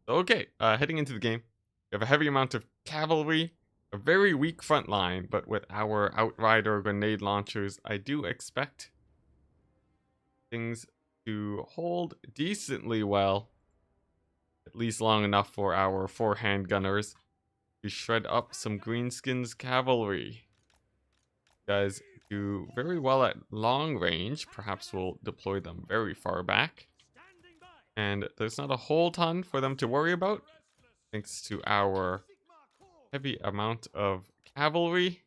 Okay, heading into the game, we have a heavy amount of cavalry, a very weak front line, but with our Outrider grenade launchers, I do expect things to hold decently well, at least long enough for our four handgunners to shred up some Greenskins cavalry. You guys do very well at long range, perhaps we'll deploy them very far back. And there's not a whole ton for them to worry about, thanks to our heavy amount of cavalry.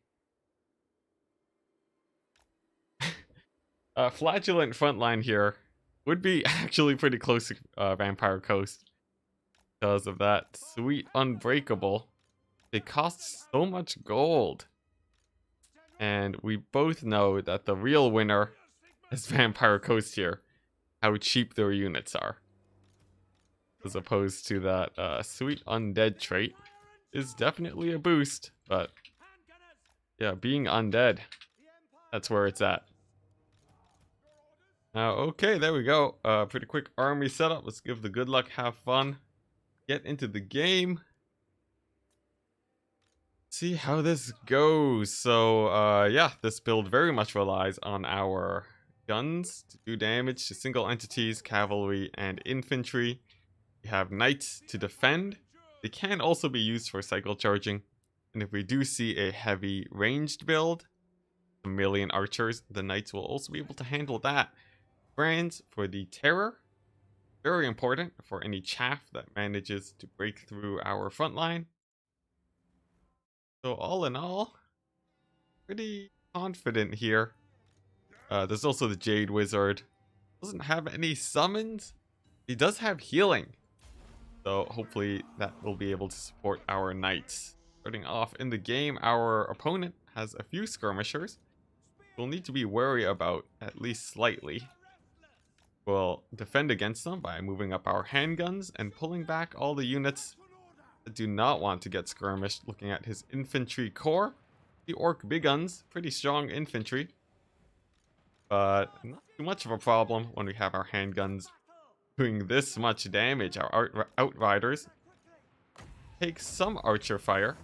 Flagellant frontline here would be actually pretty close to Vampire Coast because of that sweet Unbreakable. It costs so much gold. And we both know that the real winner is Vampire Coast here. How cheap their units are. As opposed to that sweet Undead trait is definitely a boost. But yeah, being undead, that's where it's at. Okay, there we go. Pretty quick army setup. Let's give the good luck, have fun, get into the game, see how this goes. So, yeah, this build very much relies on our guns to do damage to single entities, cavalry, and infantry. We have knights to defend. They can also be used for cycle charging. And if we do see a heavy ranged build, a million archers, the knights will also be able to handle that. Brands for the terror, very important for any chaff that manages to break through our front line. So all in all, pretty confident here. There's also the Jade Wizard. Doesn't have any summons. He does have healing. So hopefully that will be able to support our knights. Starting off in the game, our opponent has a few skirmishers. We'll need to be wary about, at least slightly. We'll defend against them by moving up our handguns and pulling back all the units that do not want to get skirmished. Looking at his infantry core, the Orc big guns, pretty strong infantry, but not too much of a problem when we have our handguns doing this much damage. Our Outriders take some archer fire.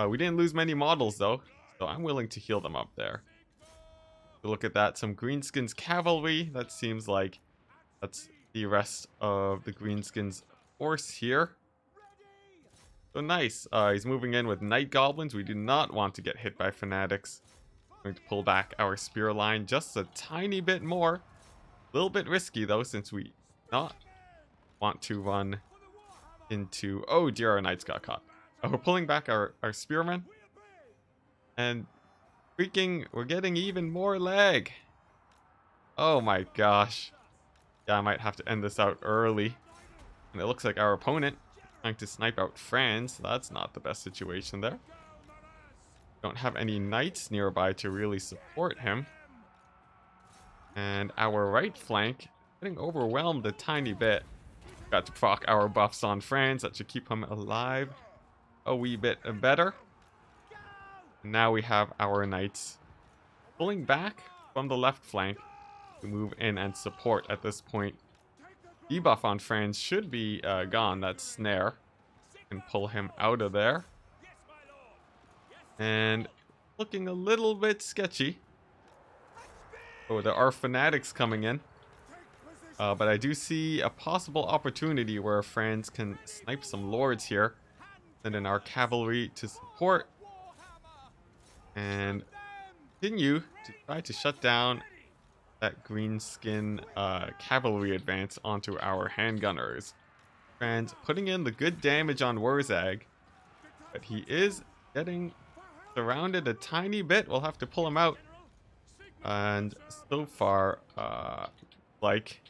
We didn't lose many models though, so I'm willing to heal them up there. Look at that, some Greenskins cavalry. That seems like that's the rest of the Greenskins force here. So nice. He's moving in with Night Goblins. We do not want to get hit by Fanatics. I'm going to pull back our spear line just a tiny bit more. A little bit risky though, since we not want to run into... Oh dear, our Knights got caught. We're pulling back our spearmen. And freaking, we're getting even more lag. Oh my gosh. Yeah, I might have to end this out early. And it looks like our opponent trying to snipe out Franz. That's not the best situation there. Don't have any knights nearby to really support him. And our right flank getting overwhelmed a tiny bit. Got to proc our buffs on Franz. That should keep him alive a wee bit better. Now we have our knights pulling back from the left flank to move in and support at this point. Debuff on Franz should be gone. That snare can pull him out of there. And looking a little bit sketchy. Oh, there are Fanatics coming in. But I do see a possible opportunity where Franz can snipe some lords here. Send in our cavalry to support. And continue to try to shut down that greenskin cavalry advance onto our handgunners. Franz putting in the good damage on Wurzag, but he is getting surrounded a tiny bit. We'll have to pull him out. And so far, like,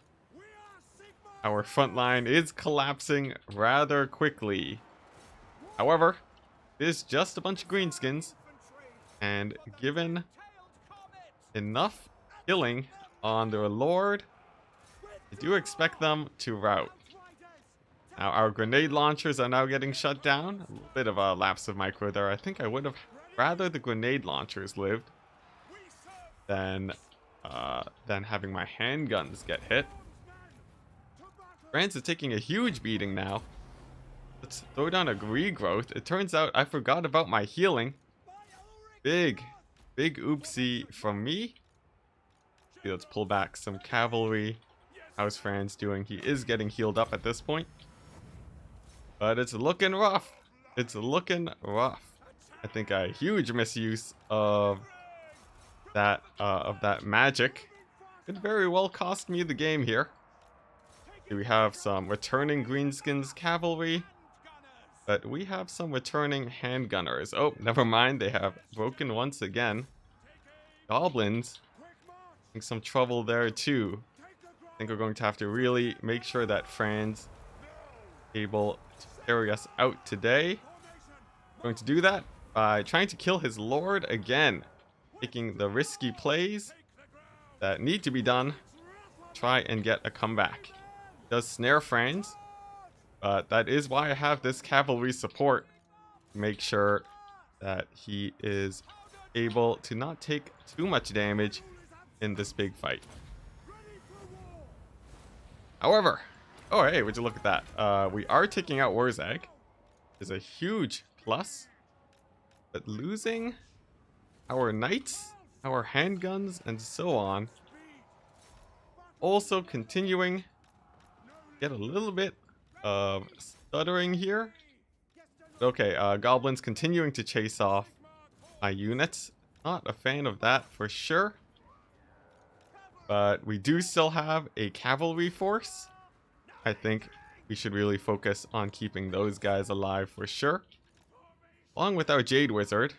our front line is collapsing rather quickly. However, it is just a bunch of greenskins. And given enough killing on their lord, I do expect them to rout. Now our grenade launchers are now getting shut down. A little bit of a lapse of micro there. I think I would have rather the grenade launchers lived than having my handguns get hit. France is taking a huge beating now. Let's throw down a regrowth. It turns out I forgot about my healing. Big oopsie from me. Let's pull back some cavalry. How's Franz doing? He is getting healed up at this point. But it's looking rough. It's looking rough. I think a huge misuse of that magic could very well cost me the game here. Do we have some returning Greenskins cavalry? But we have some returning handgunners. Oh, never mind. They have broken once again. Goblins. I think some trouble there too. I think we're going to have to really make sure that Franz is able to carry us out today. We're going to do that by trying to kill his lord again. Taking the risky plays that need to be done. Try and get a comeback. It does snare Franz. But that is why I have this cavalry support. To make sure that he is able to not take too much damage in this big fight. However, oh hey, would you look at that? We are taking out Warzag. Is a huge plus. But losing our knights, our handguns, and so on. Also continuing to get a little bit of stuttering here. Okay, goblins continuing to chase off my units. Not a fan of that for sure. But we do still have a cavalry force. I think we should really focus on keeping those guys alive for sure. Along with our Jade Wizard,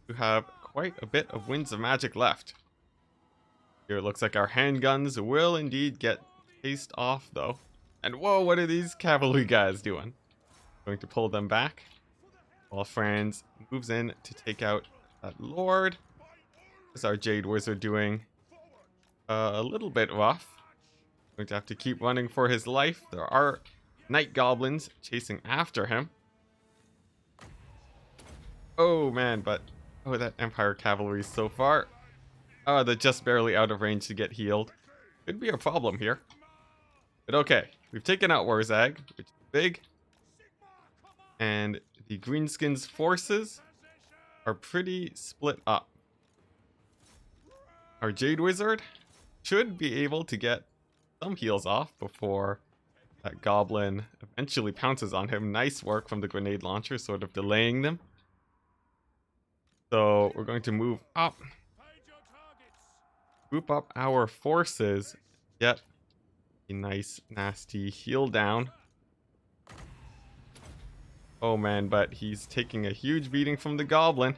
who have quite a bit of Winds of Magic left. Here it looks like our handguns will indeed get chased off though. And whoa, what are these cavalry guys doing? Going to pull them back while Franz moves in to take out that lord. What's our Jade Wizard doing? A little bit rough. Going to have to keep running for his life. There are night goblins chasing after him. Oh man, but oh, that Empire cavalry so far. Oh, they're just barely out of range to get healed. Could be a problem here. But okay, we've taken out Warzag, which is big. And the Greenskins forces are pretty split up. Our Jade Wizard should be able to get some heals off before that goblin eventually pounces on him. Nice work from the grenade launcher, sort of delaying them. So we're going to move up. Group up our forces. Get a nice, nasty heal down. Oh man, but he's taking a huge beating from the goblin.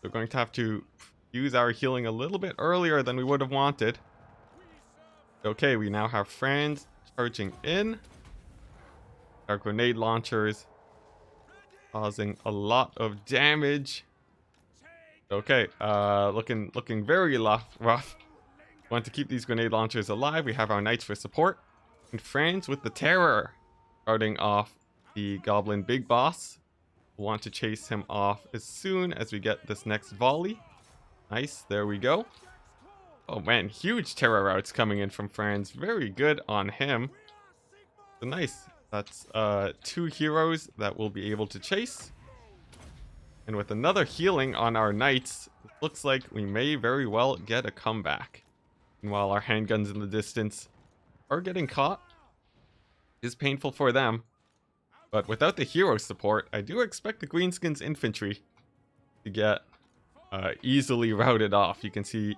We're going to have to use our healing a little bit earlier than we would have wanted. Okay, we now have Franz charging in. Our grenade launchers causing a lot of damage. Okay, looking very rough. Want to keep these grenade launchers alive. We have our knights for support. And Franz with the terror starting off the goblin big boss. We'll want to chase him off as soon as we get this next volley. Nice, there we go. Oh man, huge terror routes coming in from Franz. Very good on him. So nice. That's 2 heroes that we'll be able to chase. And with another healing on our knights, it looks like we may very well get a comeback. And while our handguns in the distance are getting caught, it is painful for them. But without the hero support, I do expect the Greenskins infantry to get easily routed off. You can see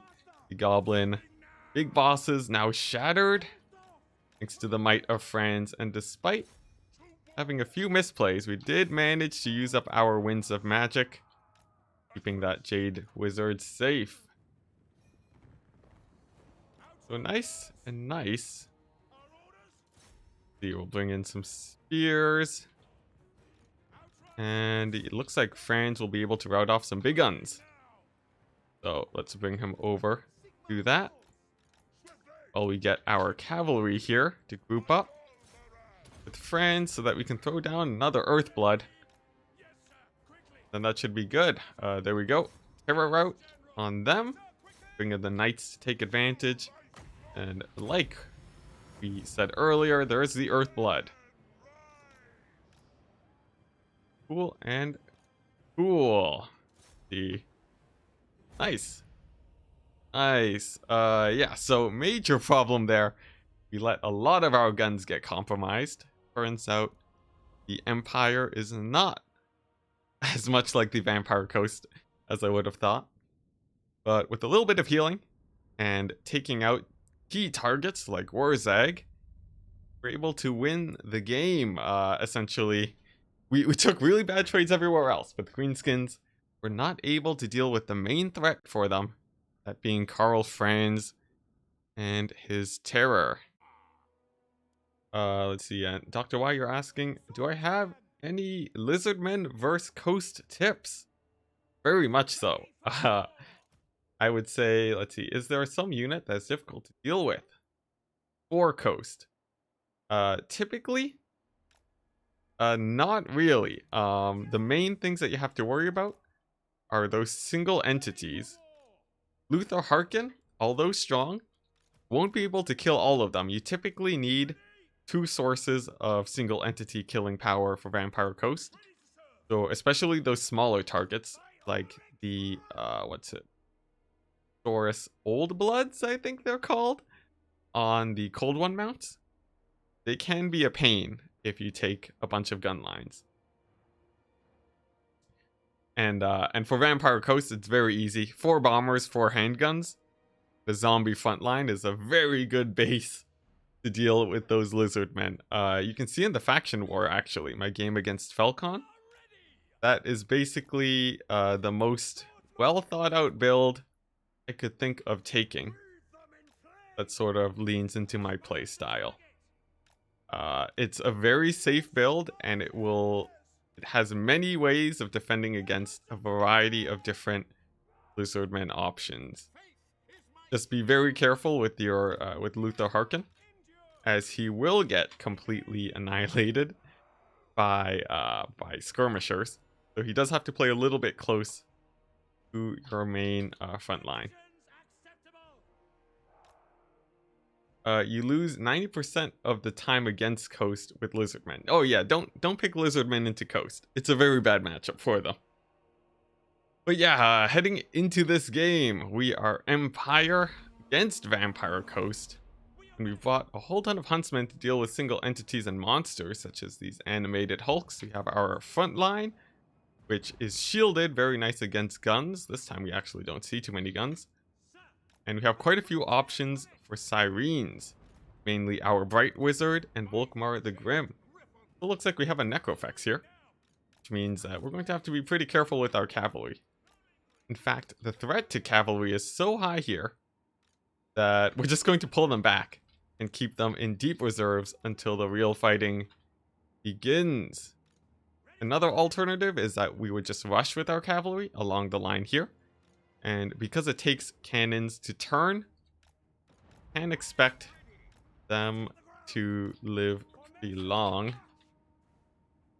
the goblin big bosses now shattered thanks to the might of Franz. And despite having a few misplays, we did manage to use up our Winds of Magic, keeping that Jade Wizard safe. So nice and nice. See, we'll bring in some spears. And it looks like Franz will be able to rout off some big guns. So let's bring him over. Do that. While we get our cavalry here to group up with Franz so that we can throw down another Earthblood. Then that should be good. There we go. Terror route on them. Bring in the knights to take advantage. And like we said earlier, there is the Earthblood. Cool and cool. See. Nice. Nice. Yeah, so major problem there. We let a lot of our guns get compromised. Turns out the Empire is not as much like the Vampire Coast as I would have thought. But with a little bit of healing and taking out key targets like Warzag, we're able to win the game, essentially. We took really bad trades everywhere else, but the Greenskins were not able to deal with the main threat for them, that being Karl Franz and his terror. Let's see, Dr. Y, you're asking, do I have any Lizardmen versus Coast tips? Very much so. I would say, let's see, is there some unit that's difficult to deal with for Coast? Typically, not really. The main things that you have to worry about are those single entities. Luther Harkin, although strong, won't be able to kill all of them. You typically need 2 sources of single entity killing power for Vampire Coast. So especially those smaller targets, like the, what's it? Taurus Old Bloods, I think they're called, on the Cold One mounts. They can be a pain if you take a bunch of gun lines. And for Vampire Coast, it's very easy. 4 bombers, 4 handguns. The zombie front line is a very good base to deal with those Lizardmen. You can see in the faction war, actually, my game against Falcon. That is basically the most well thought out build I could think of taking. That sort of leans into my play style. It's a very safe build, and it has many ways of defending against a variety of different Lizardmen options. Just be very careful with your with Luther Harkin, as he will get completely annihilated by skirmishers. So he does have to play a little bit close to your main front line. You lose 90% of the time against Coast with Lizardmen. Oh yeah, don't pick Lizardmen into Coast. It's a very bad matchup for them. But yeah, heading into this game, we are Empire against Vampire Coast. And we've brought a whole ton of Huntsmen to deal with single entities and monsters, such as these animated Hulks. We have our front line, which is shielded, very nice against guns. This time we actually don't see too many guns. And we have quite a few options for Sirens, mainly our Bright Wizard and Volkmar the Grim. It looks like we have a Necrofex here, which means that we're going to have to be pretty careful with our cavalry. In fact, the threat to cavalry is so high here that we're just going to pull them back and keep them in deep reserves until the real fighting begins. Another alternative is that we would just rush with our cavalry along the line here. And because it takes cannons to turn, can't expect them to live pretty long.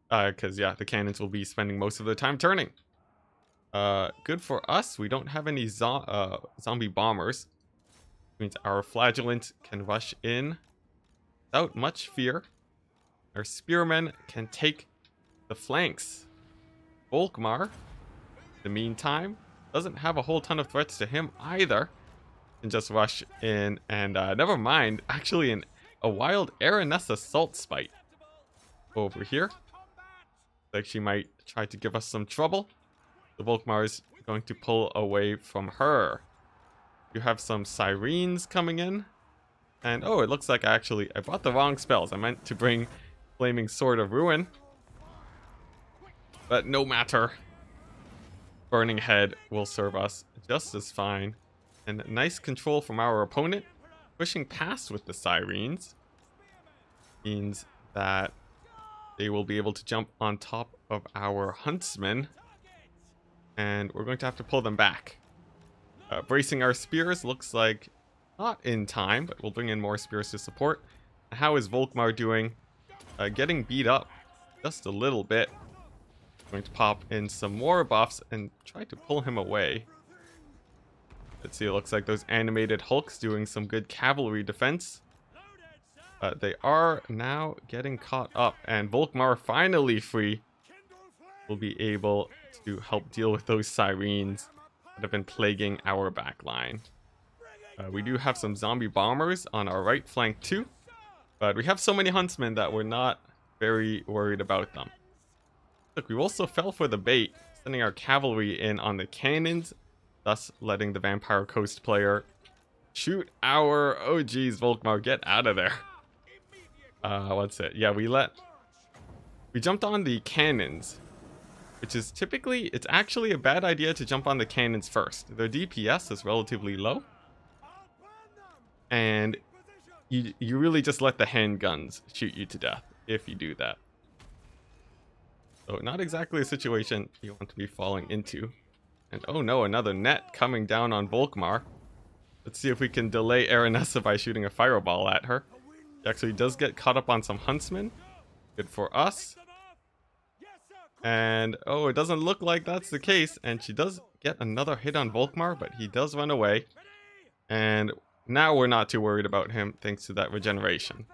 Because, yeah, the cannons will be spending most of their time turning. Good for us. We don't have any zombie bombers. Which means our Flagellant can rush in without much fear. Our Spearmen can take the flanks. Volkmar, in the meantime, doesn't have a whole ton of threats to him either. Can just rush in and never mind. Actually, a wild Aranessa Salt Spite over here. Like she might try to give us some trouble. The Volkmar is going to pull away from her. You have some Sirens coming in. And oh, it looks like I brought the wrong spells. I meant to bring Flaming Sword of Ruin. But no matter. Burning Head will serve us just as fine. And nice control from our opponent. Pushing past with the Sirens means that they will be able to jump on top of our Huntsmen. And we're going to have to pull them back. Bracing our spears looks like not in time, but we'll bring in more spears to support. How is Volkmar doing? Getting beat up just a little bit. Going to pop in some more buffs and try to pull him away. Let's see, it looks like those animated Hulks doing some good cavalry defense. They are now getting caught up, and Volkmar finally free. will be able to help deal with those sirens that have been plaguing our back line. We do have some zombie bombers on our right flank too, but we have so many huntsmen that we're not very worried about them. Look, we also fell for the bait, sending our cavalry in on the cannons, thus letting the Vampire Coast player shoot our... Oh geez, Volkmar, get out of there. What's it? Yeah, we jumped on the cannons, which is typically, it's actually a bad idea to jump on the cannons first. Their DPS is relatively low, and you really just let the handguns shoot you to death if you do that. So not exactly a situation you want to be falling into. And oh no, another net coming down on Volkmar. Let's see if we can delay Aranessa by shooting a fireball at her. She actually does get caught up on some huntsmen. Good for us. And oh, it doesn't look like that's the case. And she does get another hit on Volkmar, but he does run away. And now we're not too worried about him thanks to that regeneration.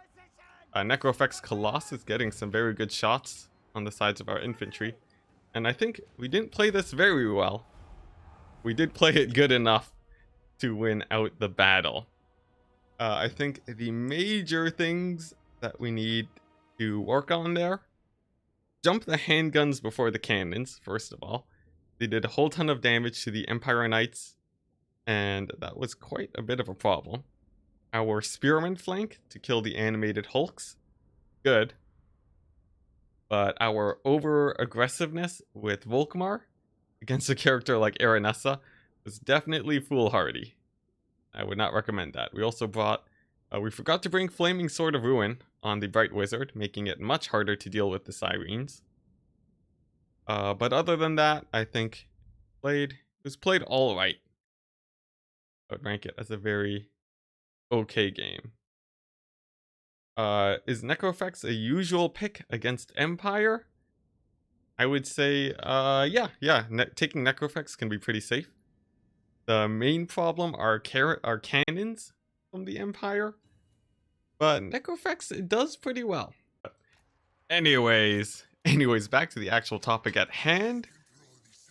Necrofex Colossus is getting some very good shots on the sides of our infantry. And I think we didn't play this very well. We did play it good enough to win out the battle. I think the major things that we need to work on there: jump the handguns before the cannons, first of all. They did a whole ton of damage to the Empire Knights, and that was quite a bit of a problem. Our spearman flank to kill the animated hulks, good. But our over-aggressiveness with Volkmar against a character like Aranessa was definitely foolhardy. I would not recommend that. We also brought... we forgot to bring Flaming Sword of Ruin on the Bright Wizard, making it much harder to deal with the sirens. But other than that, I think it was played all right. I would rank it as a very okay game. Is Necrofex a usual pick against Empire? I would say, yeah. Taking Necrofex can be pretty safe. The main problem are cannons from the Empire, but Necrofex, it does pretty well. Anyways, back to the actual topic at hand.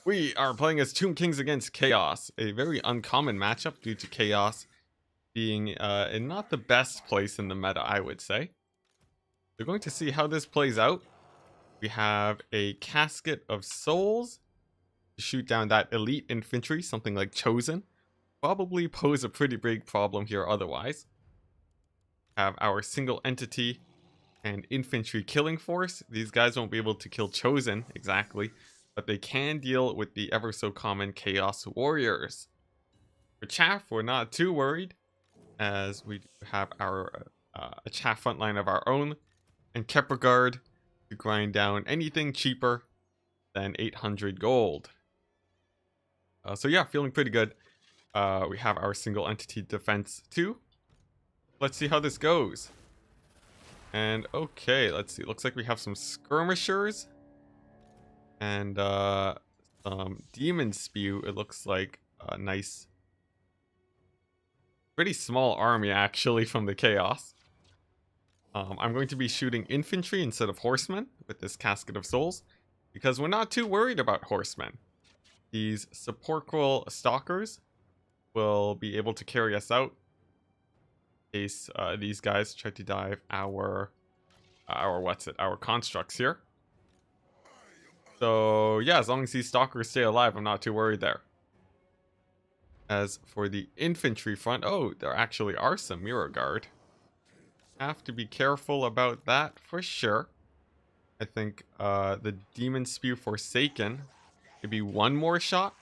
We are playing as Tomb Kings against Chaos, a very uncommon matchup due to Chaos being in not the best place in the meta, I would say. We're going to see how this plays out. We have a Casket of Souls to shoot down that elite infantry, something like Chosen. Probably pose a pretty big problem here otherwise. Have our single entity and infantry killing force. These guys won't be able to kill Chosen exactly, but they can deal with the ever so common Chaos Warriors. For Chaff, we're not too worried, as we have our a Chaff frontline of our own, and Kepregard to grind down anything cheaper than 800 gold. So yeah, feeling pretty good. We have our single entity defense too. Let's see how this goes. And okay, let's see. Looks like we have some skirmishers and some demon spew. It looks like a nice, pretty small army actually from the Chaos. I'm going to be shooting infantry instead of horsemen with this Casket of Souls, because we're not too worried about horsemen. These sepulchral stalkers will be able to carry us out in case these guys try to dive our constructs here. So yeah, as long as these stalkers stay alive, I'm not too worried there. As for the infantry front, oh, there actually are some Mirror Guard. Have to be careful about that for sure. I think the Demon Spew Forsaken, maybe one more shot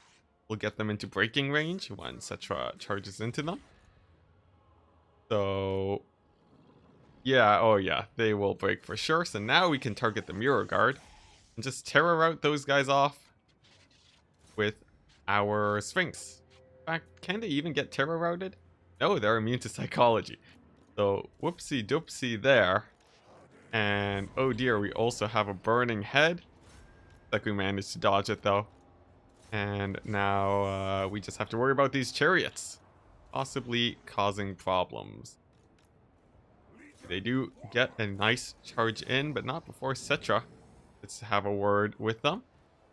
will get them into breaking range when Cetra charges into them. So yeah, oh yeah, they will break for sure. So now we can target the Mirror Guard and just terror out those guys off with our Sphinx. In fact, can they even get terror routed? No, they're immune to psychology. So whoopsie doopsie there. And oh dear, we also have a burning head. Like we managed to dodge it though. And now we just have to worry about these chariots possibly causing problems. They do get a nice charge in, but not before Cetra. Let's have a word with them.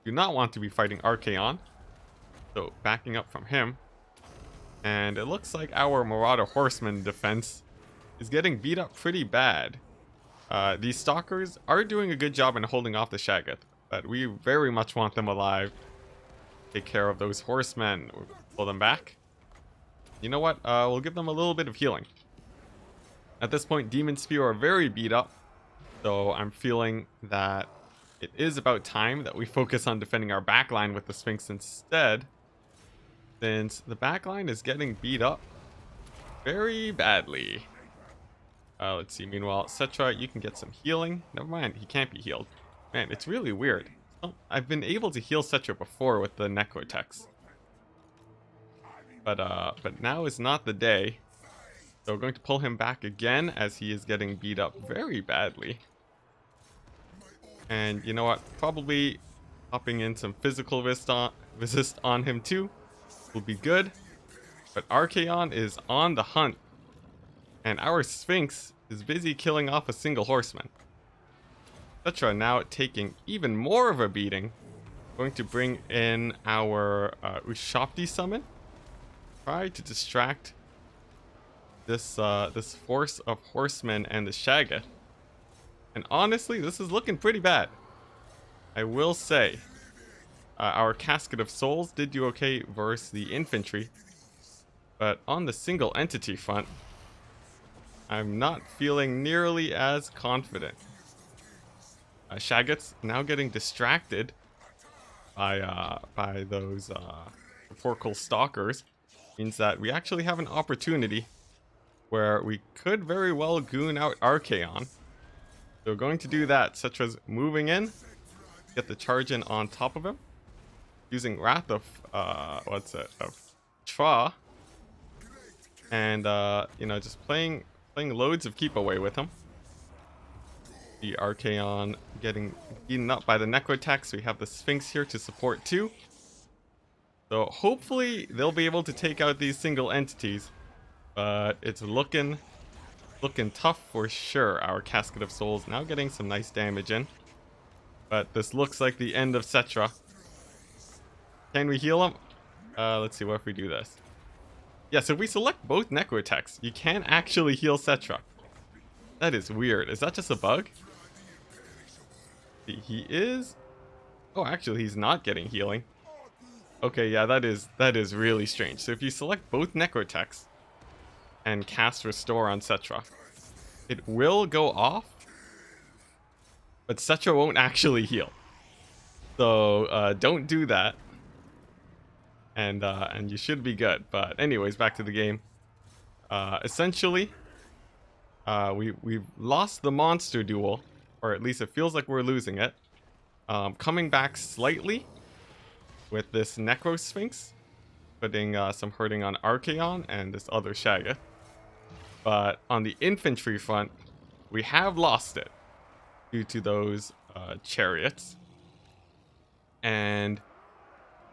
Do not want to be fighting Archaon. So backing up from him. And it looks like our Marauder Horseman defense is getting beat up pretty bad. These Stalkers are doing a good job in holding off the Shaggoth, but we very much want them alive. Take care of those Horsemen. We'll pull them back. You know what? We'll give them a little bit of healing. At this point, Demon Spear are very beat up, so I'm feeling that it is about time that we focus on defending our backline with the Sphinx instead, since the backline is getting beat up very badly. Let's see. Meanwhile, Cetra, you can get some healing. Never mind, he can't be healed. Man, it's really weird. I've been able to heal Cetra before with the Necrotex. But now is not the day. So we're going to pull him back again as he is getting beat up very badly. And you know what? Probably popping in some physical resist on him too will be good. But Archaon is on the hunt. And our Sphinx is busy killing off a single horseman. Cetra now taking even more of a beating. Going to bring in our Ushapti summon. Try to distract this this force of horsemen and the Shaggoth. And honestly, this is looking pretty bad. I will say, our Casket of Souls did do okay versus the infantry. But on the single entity front, I'm not feeling nearly as confident. Shaggoth's now getting distracted by those Forkle Stalkers. Means that we actually have an opportunity where we could very well goon out Archaon. So we're going to do that, such as moving in, get the charge in on top of him, using Wrath of Tra, and you know, just playing loads of keep away with him. The Archaon getting eaten up by the Necrotex. We have the Sphinx here to support too. So hopefully they'll be able to take out these single entities, but it's looking tough for sure. Our Casket of Souls now getting some nice damage in, but this looks like the end of Cetra. Can we heal him? Let's see, what if we do this? Yeah, so if we select both Necrotex, you can actually heal Cetra. That is weird. Is that just a bug? He is... Oh, actually, he's not getting healing. Okay, yeah, that is really strange. So if you select both Necrotex and cast Restore on Cetra, it will go off, but Cetra won't actually heal. So don't do that, and you should be good. But anyways, back to the game. Essentially, we've lost the monster duel, or at least it feels like we're losing it. Coming back slightly with this Necro Sphinx, putting some hurting on Archaon and this other Shaggoth. But on the infantry front, we have lost it due to those chariots, and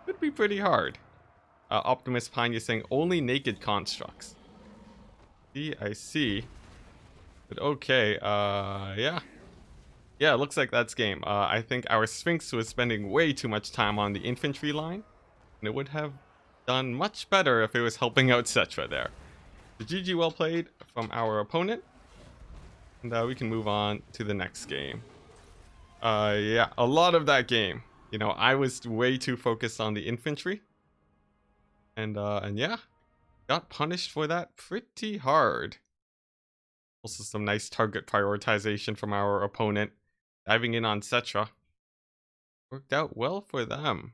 could be pretty hard. Optimus Pine is saying only naked constructs. See, I see. But okay, yeah. Yeah, it looks like that's game. I think our Sphinx was spending way too much time on the infantry line, and it would have done much better if it was helping out Cetra there. So GG, well played from our opponent, and we can move on to the next game. Yeah, a lot of that game. You know, I was way too focused on the infantry, and yeah, got punished for that pretty hard. Also, some nice target prioritization from our opponent. Diving in on Cetra. Worked out well for them.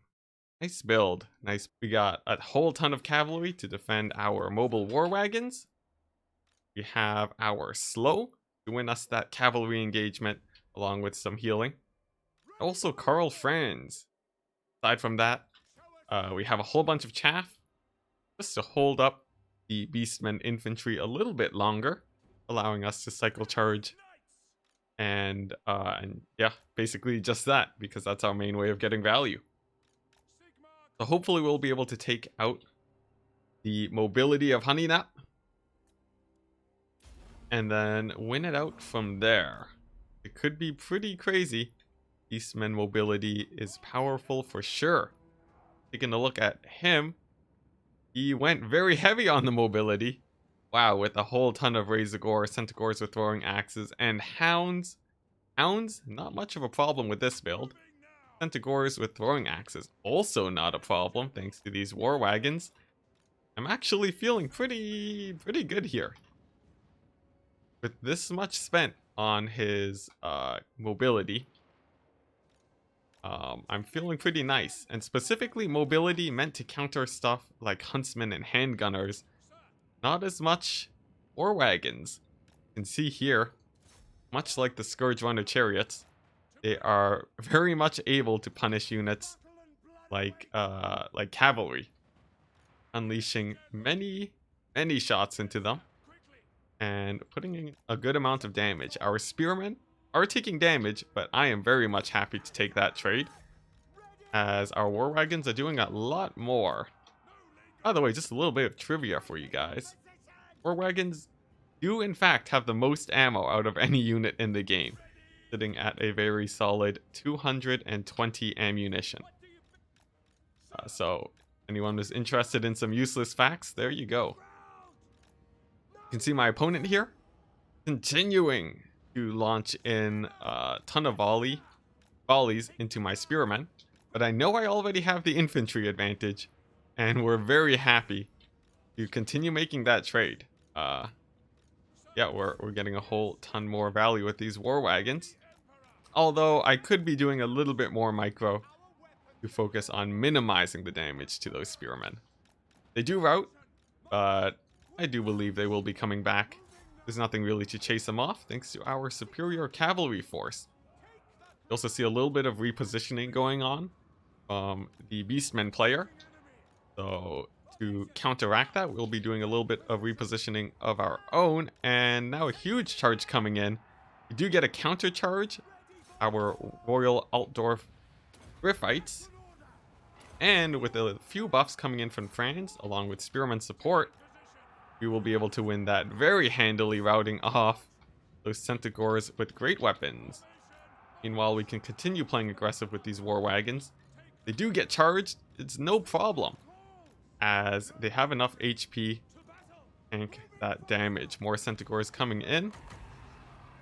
Nice build. Nice. We got a whole ton of cavalry to defend our mobile war wagons. We have our slow to win us that cavalry engagement, along with some healing. Also, Carl Franz. Aside from that, we have a whole bunch of chaff just to hold up the Beastmen infantry a little bit longer, allowing us to cycle charge. And yeah, basically just that, because that's our main way of getting value. So hopefully we'll be able to take out the mobility of Honeynap and then win it out from there. It could be pretty crazy. Beastmen mobility is powerful for sure. Taking a look at him, he went very heavy on the mobility. Wow, with a whole ton of Razorgore, Centaurs with throwing axes, and Hounds. Hounds, not much of a problem with this build. Centaurs with throwing axes, also not a problem thanks to these war wagons. I'm actually feeling pretty good here. With this much spent on his mobility, I'm feeling pretty nice. And specifically mobility meant to counter stuff like huntsmen and handgunners. Not as much war wagons. You can see here, much like the Scourge Runner chariots, they are very much able to punish units like cavalry, unleashing many shots into them and putting in a good amount of damage. Our spearmen are taking damage, but I am very much happy to take that trade, as our war wagons are doing a lot more. By the way, just a little bit of trivia for you guys. War wagons do in fact have the most ammo out of any unit in the game, sitting at a very solid 220 ammunition. So anyone who's interested in some useless facts, there you go. You can see my opponent here continuing to launch in a ton of volleys into my spearmen, but I know I already have the infantry advantage, and we're very happy to continue making that trade. Yeah, we're getting a whole ton more value with these war wagons. Although I could be doing a little bit more micro to focus on minimizing the damage to those spearmen. They do rout, but I do believe they will be coming back. There's nothing really to chase them off thanks to our superior cavalry force. You also see a little bit of repositioning going on from the Beastmen player. So to counteract that, we'll be doing a little bit of repositioning of our own. And now a huge charge coming in. We do get a counter charge. Our Royal Altdorf Griffites. And with a few buffs coming in from France, along with Spearman support, we will be able to win that very handily, routing off those Centaurs with great weapons. Meanwhile, we can continue playing aggressive with these war wagons. They do get charged, it's no problem, as they have enough HP to tank that damage. More Centaurs coming in,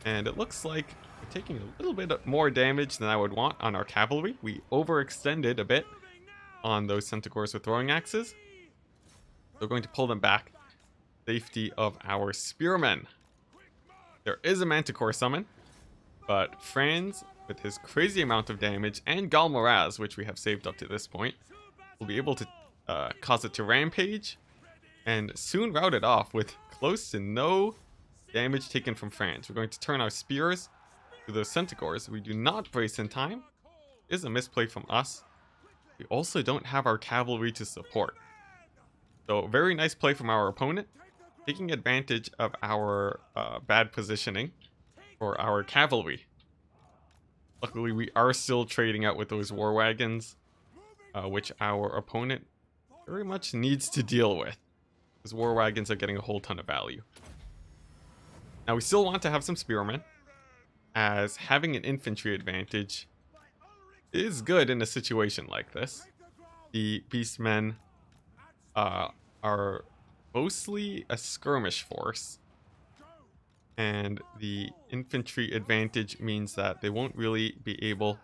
and it looks like we're taking a little bit more damage than I would want on our cavalry. We overextended a bit on those Centaurs with throwing axes. We're going to pull them back. Safety of our spearmen. There is a Manticore summon, but Franz, with his crazy amount of damage, and Galmoraz, which we have saved up to this point, will be able to cause it to rampage and soon rout it off with close to no damage taken from Franz. We're going to turn our spears to those Centaurs. We do not brace in time. It is a misplay from us. We also don't have our cavalry to support. So very nice play from our opponent, taking advantage of our bad positioning for our cavalry. Luckily, we are still trading out with those war wagons, which our opponent very much needs to deal with, because war wagons are getting a whole ton of value. Now, we still want to have some spearmen, as having an infantry advantage is good in a situation like this. The Beastmen are mostly a skirmish force, and the infantry advantage means that they won't really be able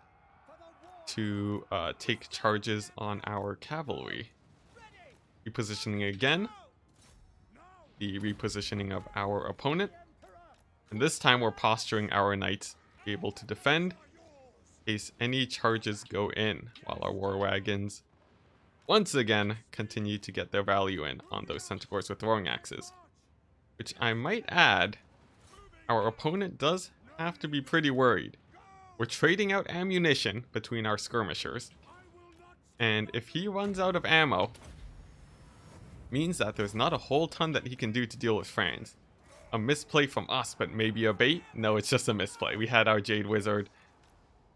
to take charges on our cavalry. Repositioning again, the repositioning of our opponent, and this time we're posturing our knights to be able to defend in case any charges go in, while our war wagons once again continue to get their value in on those Centaurs with throwing axes. Which I might add, our opponent does have to be pretty worried. We're trading out ammunition between our skirmishers, and if he runs out of ammo, means that there's not a whole ton that he can do to deal with Franz. A misplay from us, but maybe a bait? No, it's just a misplay. We had our Jade Wizard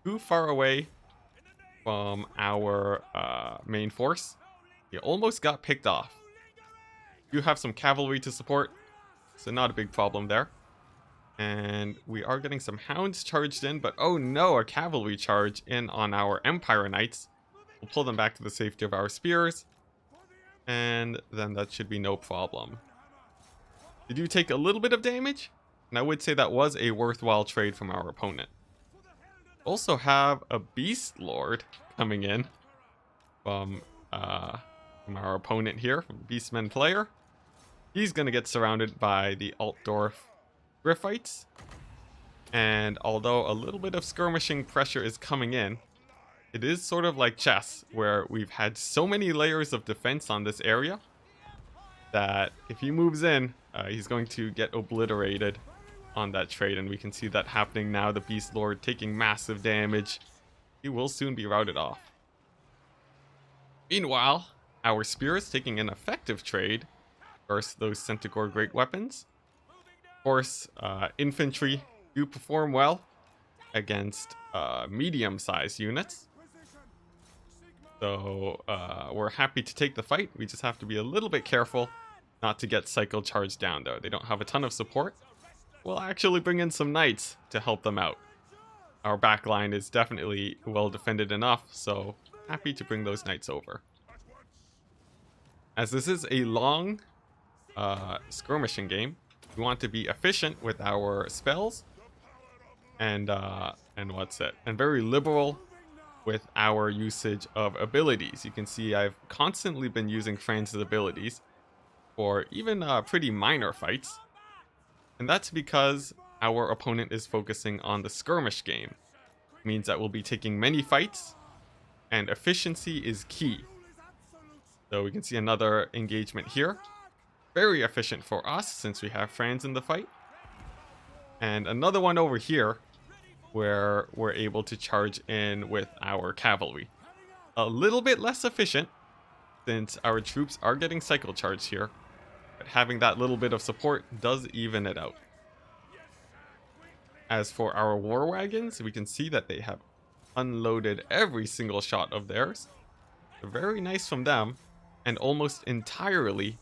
too far away from our main force. He almost got picked off. You have some cavalry to support, so not a big problem there. And we are getting some hounds charged in, but oh no, a cavalry charge in on our Empire Knights. We'll pull them back to the safety of our spears, and then that should be no problem. Did you take a little bit of damage? And I would say that was a worthwhile trade from our opponent. Also have a Beast Lord coming in from our opponent here, from the Beastmen player. He's going to get surrounded by the Altdorf Griffites. And although a little bit of skirmishing pressure is coming in, it is sort of like chess, where we've had so many layers of defense on this area that if he moves in, he's going to get obliterated on that trade. And we can see that happening now. The Beast Lord taking massive damage. He will soon be routed off. Meanwhile, our spears taking an effective trade versus those Centaur Great Weapons. Of course, infantry do perform well against medium-sized units. So we're happy to take the fight. We just have to be a little bit careful not to get cycle charged down, though. They don't have a ton of support. We'll actually bring in some knights to help them out. Our backline is definitely well defended enough, so happy to bring those knights over. As this is a long skirmishing game, we want to be efficient with our spells and very liberal with our usage of abilities. You can see I've constantly been using Franz's abilities for even pretty minor fights. And that's because our opponent is focusing on the skirmish game. It means that we'll be taking many fights, and efficiency is key. So we can see another engagement here. Very efficient for us since we have Franz in the fight. And another one over here where we're able to charge in with our cavalry. A little bit less efficient since our troops are getting cycle charged here, but having that little bit of support does even it out. As for our war wagons, we can see that they have unloaded every single shot of theirs. Very nice from them, and almost entirely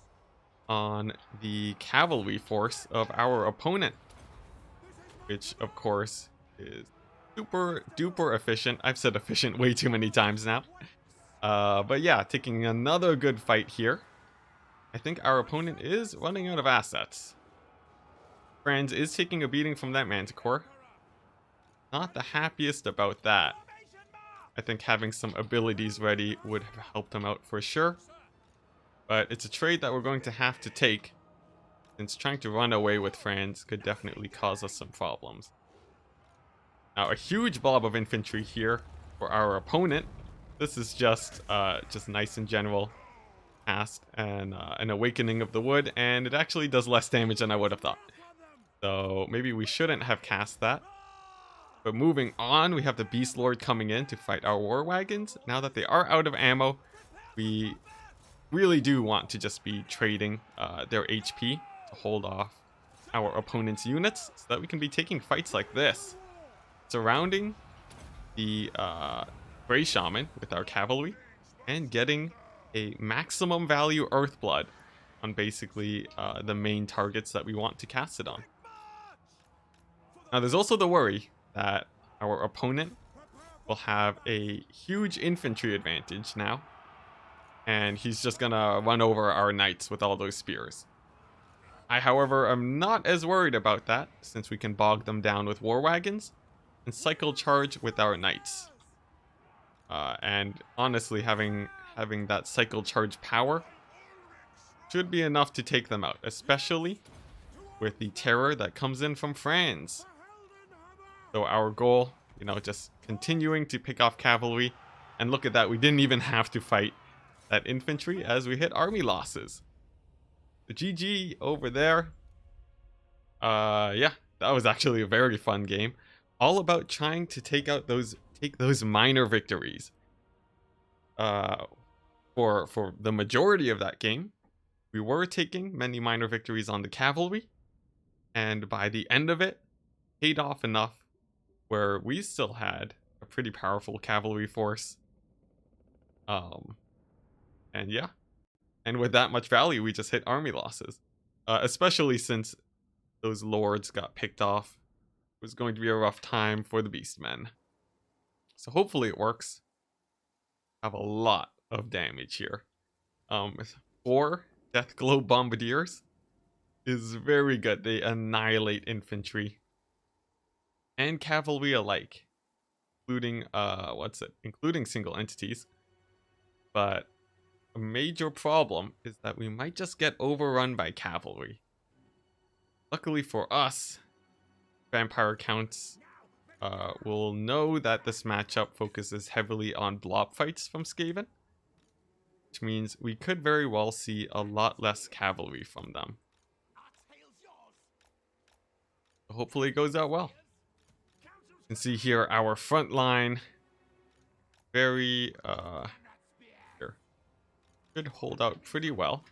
on the cavalry force of our opponent, which of course is super duper efficient. I've said efficient way too many times now. But yeah, taking another good fight here. I think our opponent is running out of assets. Franz is taking a beating from that Manticore. Not the happiest about that. I think having some abilities ready would have helped him out for sure. But it's a trade that we're going to have to take, since trying to run away with Franz could definitely cause us some problems. Now, a huge blob of infantry here for our opponent. This is just nice in general. Cast and an Awakening of the Wood, and it actually does less damage than I would have thought. So maybe we shouldn't have cast that. But moving on, we have the Beast Lord coming in to fight our war wagons. Now that they are out of ammo, we really do want to just be trading their HP to hold off our opponent's units so that we can be taking fights like this. Surrounding the Grey Shaman with our cavalry and getting a maximum value Earthblood on basically the main targets that we want to cast it on. Now there's also the worry that our opponent will have a huge infantry advantage now, and he's just gonna run over our knights with all those spears. I, however, am not as worried about that, since we can bog them down with war wagons and cycle charge with our knights. And honestly, having that cycle charge power should be enough to take them out, especially with the terror that comes in from Franz. So our goal, just continuing to pick off cavalry, and look at that, we didn't even have to fight that infantry as we hit army losses. The GG over there. Yeah, that was actually a very fun game. All about trying to take those minor victories. For the majority of that game, we were taking many minor victories on the cavalry, and by the end of it, paid off enough where we still had a pretty powerful cavalry force. And yeah, and with that much value, we just hit army losses, especially since those lords got picked off. It was going to be a rough time for the Beastmen. So hopefully it works. Have a lot of damage here. 4 Death Glow Bombardiers is very good. They annihilate infantry and cavalry alike, including including single entities. But a major problem is that we might just get overrun by cavalry. Luckily for us, vampire counts will know that this matchup focuses heavily on blob fights from Skaven, which means we could very well see a lot less cavalry from them. Hopefully it goes out well. You can see here our front line very here should hold out pretty well.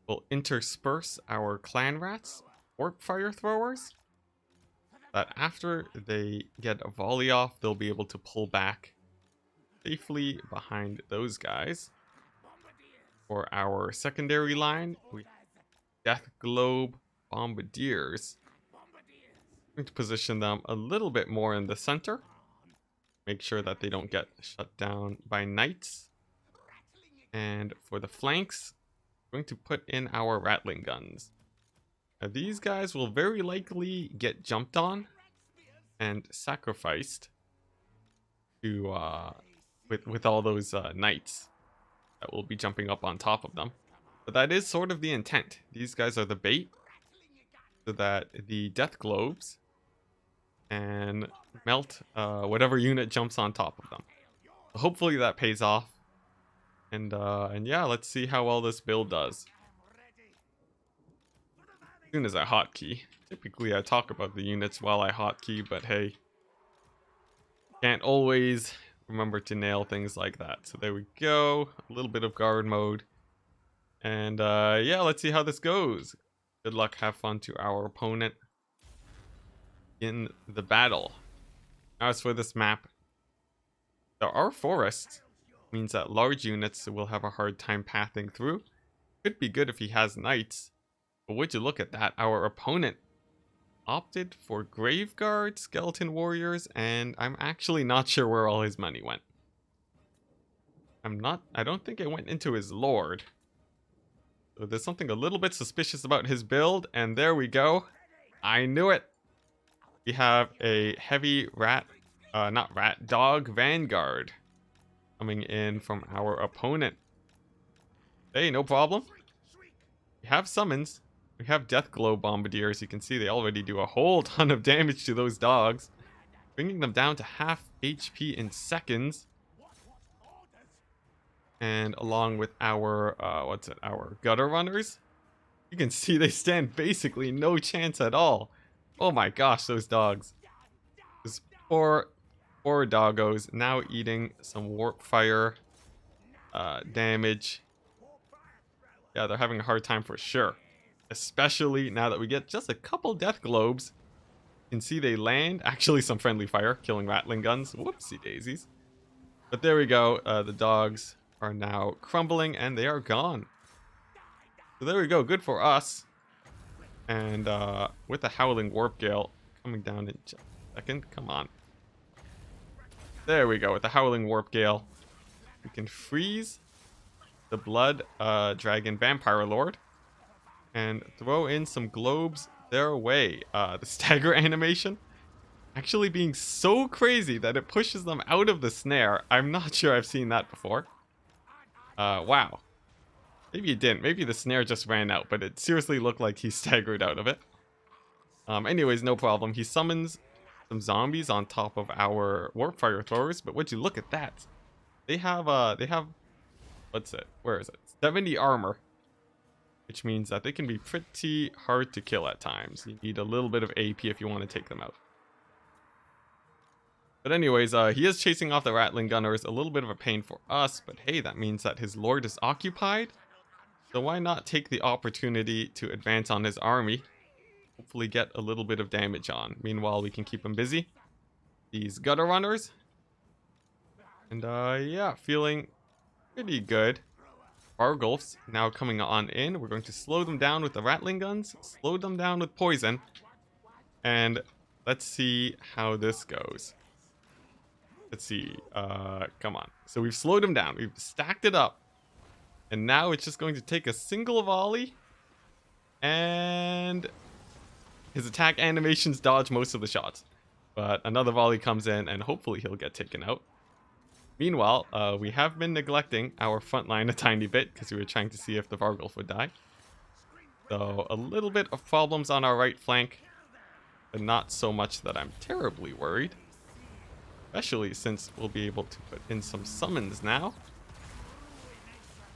We'll intersperse our clan rats, warp fire throwers, that after they get a volley off, they'll be able to pull back safely behind those guys. For our secondary line, we Death Globe Bombardiers. I'm going to position them a little bit more in the center. Make sure that they don't get shut down by knights. And for the flanks, I'm going to put in our rattling guns. Now, these guys will very likely get jumped on and sacrificed to with all those knights that will be jumping up on top of them. But that is sort of the intent. These guys are the bait so that the death globes and melt whatever unit jumps on top of them. So hopefully that pays off. And yeah, let's see how well this build does. As soon as I hotkey. Typically I talk about the units while I hotkey, but hey, can't always remember to nail things like that. So there we go. A little bit of guard mode. And yeah, let's see how this goes. Good luck, have fun to our opponent in the battle. Now, as for this map, there are forests. Means that large units will have a hard time pathing through. Could be good if he has knights. But would you look at that? Our opponent opted for Grave Guard, Skeleton Warriors, and I'm actually not sure where all his money went. I don't think it went into his Lord. So there's something a little bit suspicious about his build, and there we go. I knew it. We have a heavy dog vanguard coming in from our opponent. Hey, no problem. We have summons. We have Death Glow Bombardiers. You can see they already do a whole ton of damage to those dogs, bringing them down to half HP in seconds. And along with our, our Gutter Runners, you can see they stand basically no chance at all. Oh my gosh, those dogs. Those poor doggos now eating some warp fire damage. Yeah, they're having a hard time for sure. Especially now that we get just a couple death globes. You can see they land. Actually, some friendly fire, killing rattling guns. Whoopsie daisies. But there we go. The dogs are now crumbling and they are gone. So there we go. Good for us. And with the Howling Warp Gale coming down in just a second. Come on. There we go. With the Howling Warp Gale, we can freeze the Blood Dragon Vampire Lord and throw in some globes their way. The stagger animation actually being so crazy that it pushes them out of the snare. I'm not sure I've seen that before. Wow. Maybe it didn't. Maybe the snare just ran out, but it seriously looked like he staggered out of it. Anyways, no problem. He summons some zombies on top of our warp fire throwers, but would you look at that? They have what's it? Where is it? 70 armor, which means that they can be pretty hard to kill at times. You need a little bit of AP if you want to take them out. But anyways, he is chasing off the Rattling Gunners. A little bit of a pain for us, but hey, that means that his Lord is occupied. So why not take the opportunity to advance on his army? Hopefully get a little bit of damage on. Meanwhile, we can keep him busy. These Gutter Runners. And yeah, feeling pretty good Vargulfs now coming on in. We're going to slow them down with the Rattling Guns, slow them down with Poison, and let's see how this goes. Let's see. Come on. So we've slowed them down. We've stacked it up. And now it's just going to take a single volley. And his attack animations dodge most of the shots. But another volley comes in and hopefully he'll get taken out. Meanwhile, we have been neglecting our front line a tiny bit because we were trying to see if the Vargulf would die. So a little bit of problems on our right flank, but not so much that I'm terribly worried. Especially since we'll be able to put in some summons now.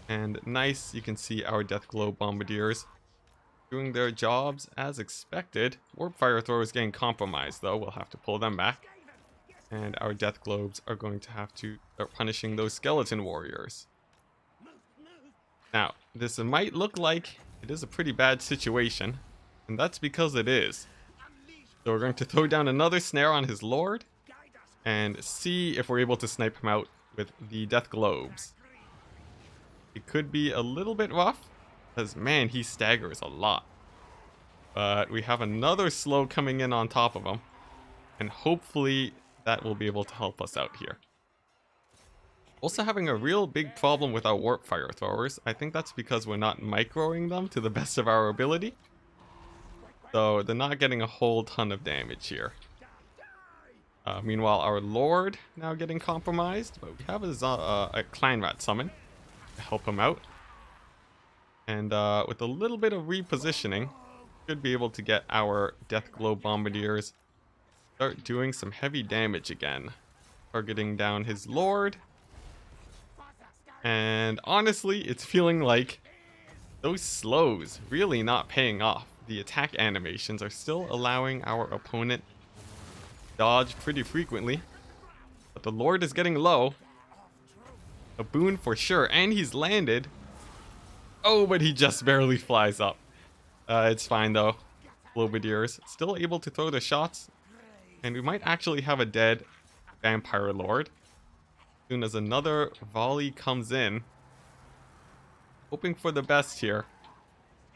And nice, you can see our Deathglow Bombardiers doing their jobs as expected. Warp Fire Throwers getting compromised though, we'll have to pull them back. And our Death Globes are going to have to start punishing those Skeleton Warriors. Now, this might look like it is a pretty bad situation, and that's because it is. So we're going to throw down another snare on his Lord, and see if we're able to snipe him out with the Death Globes. It could be a little bit rough, because man, he staggers a lot. But we have another slow coming in on top of him, and hopefully that will be able to help us out here. Also having a real big problem with our Warp Fire Throwers. I think that's because we're not microing them to the best of our ability. So they're not getting a whole ton of damage here. Meanwhile, our Lord now getting compromised, but we have a Clan Rat summon to help him out. And with a little bit of repositioning, should be able to get our Deathglow Bombardiers start doing some heavy damage again. Targeting down his Lord. And honestly, it's feeling like those slows really not paying off. The attack animations are still allowing our opponent dodge pretty frequently, but the Lord is getting low. A boon for sure, and he's landed. Oh, but he just barely flies up. It's fine though. Bombardiers still able to throw the shots, and we might actually have a dead Vampire Lord as soon as another volley comes in. Hoping for the best here.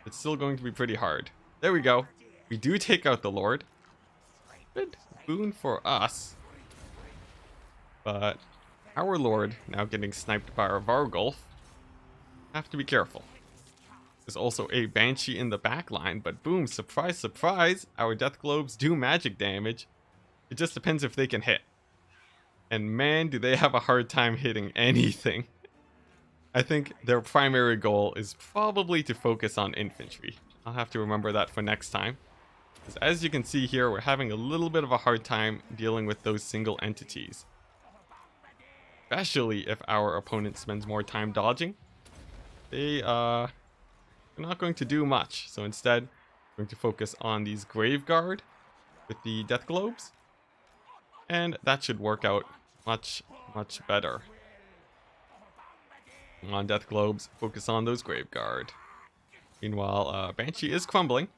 It's still going to be pretty hard. There we go. We do take out the Lord. Good boon for us. But our Lord now getting sniped by our Vargulf. Have to be careful. There's also a Banshee in the back line, but boom, surprise, surprise, our Death Globes do magic damage. It just depends if they can hit. And man, do they have a hard time hitting anything. I think their primary goal is probably to focus on infantry. I'll have to remember that for next time. Because as you can see here, we're having a little bit of a hard time dealing with those single entities. Especially if our opponent spends more time dodging. They're not going to do much. So instead, we're going to focus on these Graveguard with the Death Globes. And that should work out much, much better. On Death Globes, focus on those Graveguard. Meanwhile, Banshee is crumbling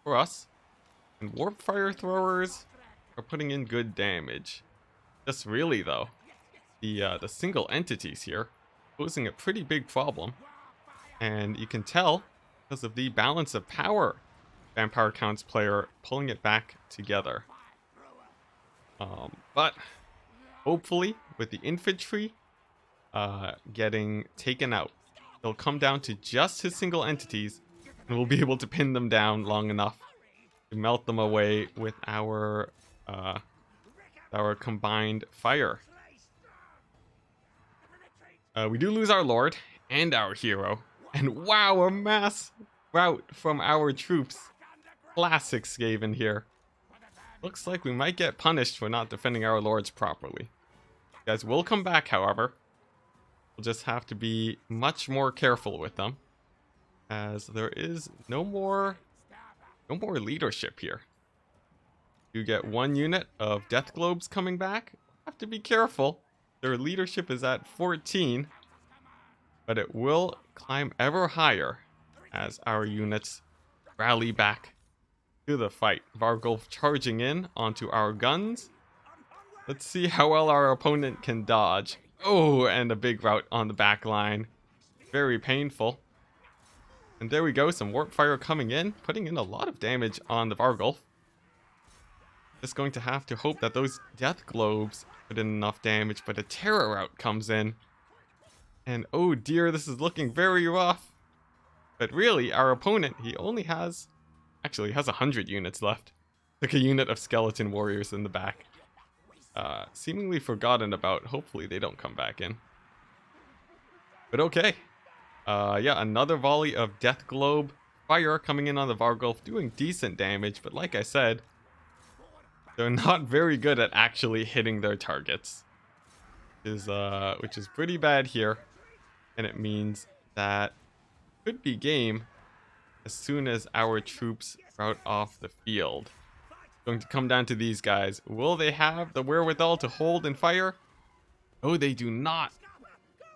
for us. And Warp Fire Throwers are putting in good damage. Just really though, the single entities here posing a pretty big problem. And you can tell because of the balance of power. Vampire Counts player pulling it back together. But hopefully with the infantry getting taken out, they'll come down to just his single entities and we'll be able to pin them down long enough to melt them away with our combined fire. We do lose our Lord and our hero. And wow, a mass rout from our troops. Classic Skaven here. Looks like we might get punished for not defending our Lords properly. You guys will come back, however. We'll just have to be much more careful with them, as there is no more leadership here. You get one unit of Death Globes coming back. Have to be careful. Their leadership is at 14, but it will climb ever higher as our units rally back to the fight. Vargulf charging in onto our guns. Let's see how well our opponent can dodge. Oh, and a big rout on the back line. very painful. And there we go, some warp fire coming in, putting in a lot of damage on the Vargulf. Just going to have to hope that those death globes put in enough damage, but a terror rout comes in. And oh dear, this is looking very rough. But really, our opponent, he only has, actually has 100 units left. Like a unit of skeleton warriors in the back. Seemingly forgotten about. Hopefully they don't come back in. But okay. Yeah, another volley of Death Globe fire coming in on the Vargulf, doing decent damage. But like I said, they're not very good at actually hitting their targets. Which is pretty bad here. And it means that could be game as soon as our troops rout off the field. Going to come down to these guys. Will they have the wherewithal to hold and fire? Oh, they do not.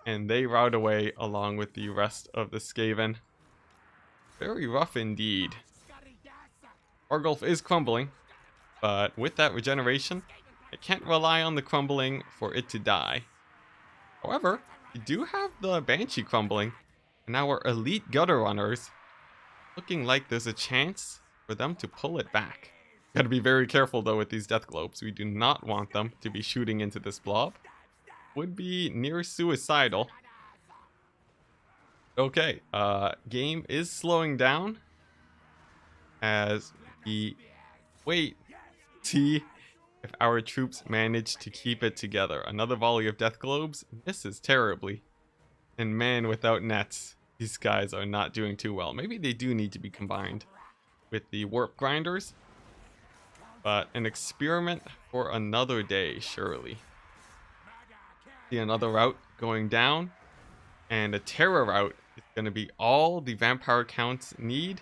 And they rout away along with the rest of the Skaven. Very rough indeed. Vargulf is crumbling, but with that regeneration, I can't rely on the crumbling for it to die. However, we do have the Banshee crumbling, and our elite gutter runners looking like there's a chance for them to pull it back. Gotta be very careful though with these death globes. We do not want them to be shooting into this blob. Would be near suicidal. Okay, game is slowing down as we wait, see if our troops manage to keep it together. Another volley of death globes misses terribly. And man, without nets, these guys are not doing too well. Maybe they do need to be combined with the warp grinders. But an experiment for another day, surely. See another route going down. And a terror route is going to be all the vampire counts need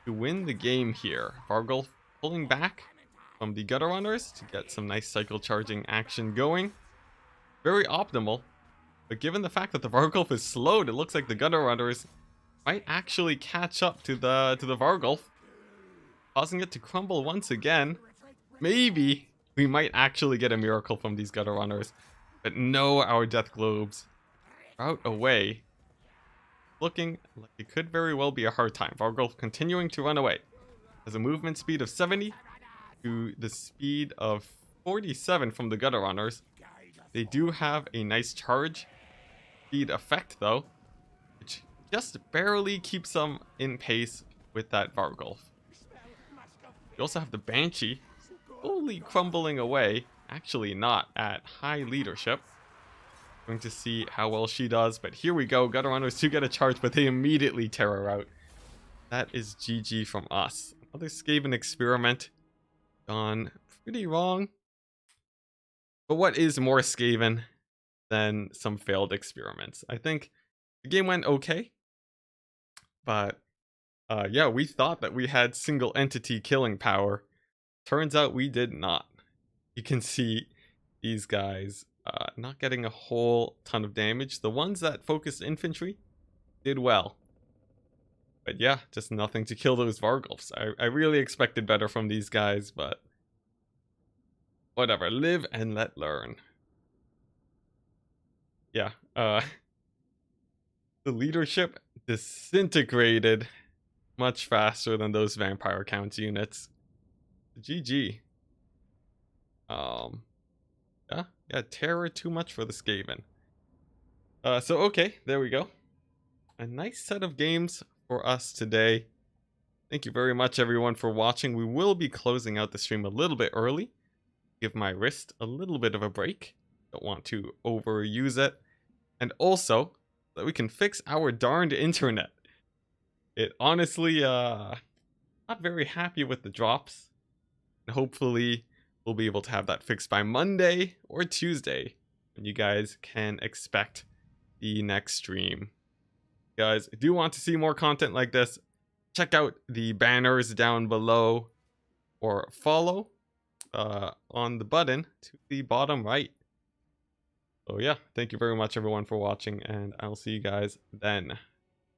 to win the game here. Vargulf pulling back from the gutter runners to get some nice cycle charging action going. Very optimal. But given the fact that the Vargulf is slowed, it looks like the gutter runners might actually catch up to the Vargulf, causing it to crumble once again. Maybe we might actually get a miracle from these gutter runners. But no, our death globes rout away. Looking like it could very well be a hard time. Vargulf continuing to run away. Has a movement speed of 70 to the speed of 47 from the gutter runners. They do have a nice charge speed effect though, which just barely keeps them in pace with that Vargulf. We also have the Banshee slowly crumbling away. Actually not at high leadership. Going to see how well she does, but here we go. Gutter runners do get a charge, but they immediately terror out. That is GG from us. Another Skaven experiment gone pretty wrong. But what is more Skaven than some failed experiments? I think the game went okay, but yeah, we thought that we had single entity killing power. Turns out we did not. You can see these guys not getting a whole ton of damage. The ones that focused infantry did well. But yeah, just nothing to kill those Vargulfs. I really expected better from these guys, but whatever. Live and let learn. Yeah, the leadership disintegrated much faster than those vampire count units. GG. Yeah, terror too much for the Skaven. So okay, there we go. A nice set of games for us today. Thank you very much everyone for watching. We will be closing out the stream a little bit early. Give my wrist a little bit of a break. Don't want to overuse it. And also, that we can fix our darned internet. It honestly, not very happy with the drops. And hopefully, we'll be able to have that fixed by Monday or Tuesday. And you guys can expect the next stream. Guys, if you want to see more content like this, check out the banners down below. Or follow on the button to the bottom right. So yeah, thank you very much everyone for watching, and I'll see you guys then.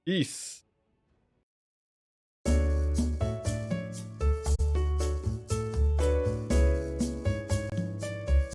Peace.